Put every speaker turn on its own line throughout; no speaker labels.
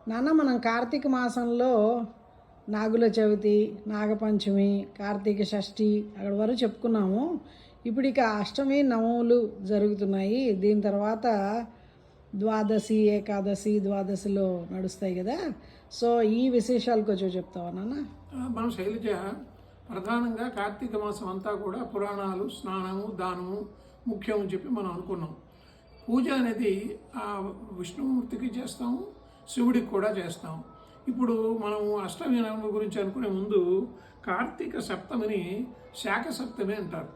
నాన్న మనం కార్తీక మాసంలో నాగుల చవితి, నాగపంచమి, కార్తీక షష్ఠి అక్కడ వరకు చెప్పుకున్నాము. ఇప్పుడు ఇక అష్టమి నవములు జరుగుతున్నాయి. దీని తర్వాత ద్వాదశి, ఏకాదశి, ద్వాదశిలో నడుస్తాయి కదా. సో ఈ విశేషాలు కొంచెం చెప్తావా నాన్న?
మనం శైలజ ప్రధానంగా కార్తీక మాసం అంతా కూడా పురాణాలు, స్నానము, దానము ముఖ్యం అని చెప్పి మనం అనుకున్నాం. పూజ అనేది విష్ణుమూర్తికి చేస్తాము, శివుడికి కూడా చేస్తాం. ఇప్పుడు మనం అష్టమి నవమి గురించి అనుకునే ముందు కార్తీక సప్తమిని శాఖ సప్తమి అంటారు.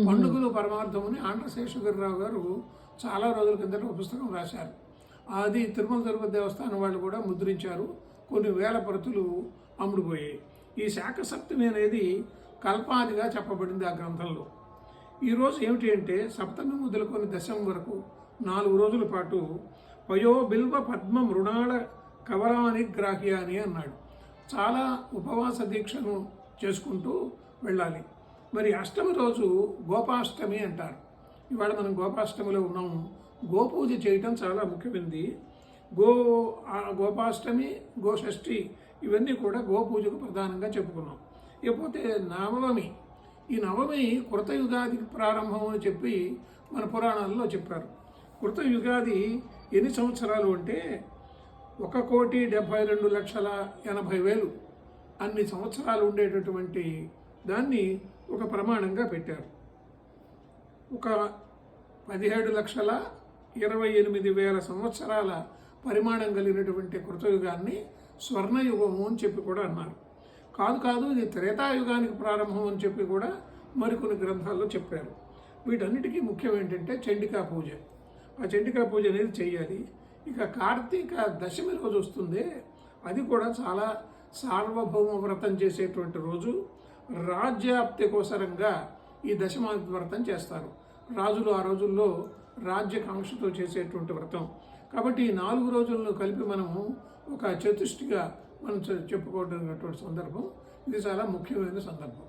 పండుగలు పరమార్థమని ఆంధ్రశేషగిరిరావు గారు చాలా రోజుల కిందట ఒక పుస్తకం రాశారు. అది తిరుమల తిరుపతి దేవస్థానం వాళ్ళు కూడా ముద్రించారు. కొన్ని వేల ప్రతులు అమ్ముడుపోయాయి. ఈ శాఖ సప్తమి అనేది కల్పాదిగా చెప్పబడింది ఆ గ్రంథంలో. ఈరోజు ఏమిటి అంటే సప్తమి మొదలుకొని దశమి వరకు 4 రోజుల పాటు పయో బిల్వ పద్మ మృణాళ కవరాని గ్రాహ్యాని అన్నాడు. చాలా ఉపవాస దీక్షను చేసుకుంటూ వెళ్ళాలి. మరి అష్టమి రోజు గోపాష్టమి అంటారు. ఇవాళ మనం గోపాష్టమిలో ఉన్నాము. గోపూజ చేయటం చాలా ముఖ్యమైనది. గోపాష్టమి, గోషష్ఠి ఇవన్నీ కూడా గోపూజకు ప్రధానంగా చెప్పుకున్నాం. ఇకపోతే నవమి, ఈ నవమి కృతయుగాదికి ప్రారంభం అని చెప్పి మన పురాణాల్లో చెప్పారు. కృతయుగాది ఎన్ని సంవత్సరాలు అంటే 1,72,80,00,000 అన్ని సంవత్సరాలు ఉండేటటువంటి దాన్ని ఒక ప్రమాణంగా పెట్టారు. ఒక 17,28,000 సంవత్సరాల పరిమాణం కలిగినటువంటి కృతయుగాన్ని స్వర్ణయుగము అని చెప్పి కూడా అన్నారు. కాదు ఇది త్రేతాయుగానికి ప్రారంభం అని చెప్పి కూడా మరికొన్ని గ్రంథాల్లో చెప్పారు. వీటన్నిటికీ ముఖ్యం ఏంటంటే చండికా పూజ. ఆ చండికా పూజ అనేది చేయాలి. ఇక కార్తీక దశమి రోజు వస్తుంది. అది కూడా చాలా సార్వభౌమ వ్రతం చేసేటువంటి రోజు. రాజ్యాప్తి కోసరంగా ఈ దశమ వ్రతం చేస్తారు. రాజులు ఆ రోజుల్లో రాజ్యకాంక్షతో చేసేటువంటి వ్రతం. కాబట్టి ఈ 4 రోజులను కలిపి మనము ఒక చతుష్టిగా మనం చెప్పుకోవడం సందర్భం. ఇది చాలా ముఖ్యమైన సందర్భం.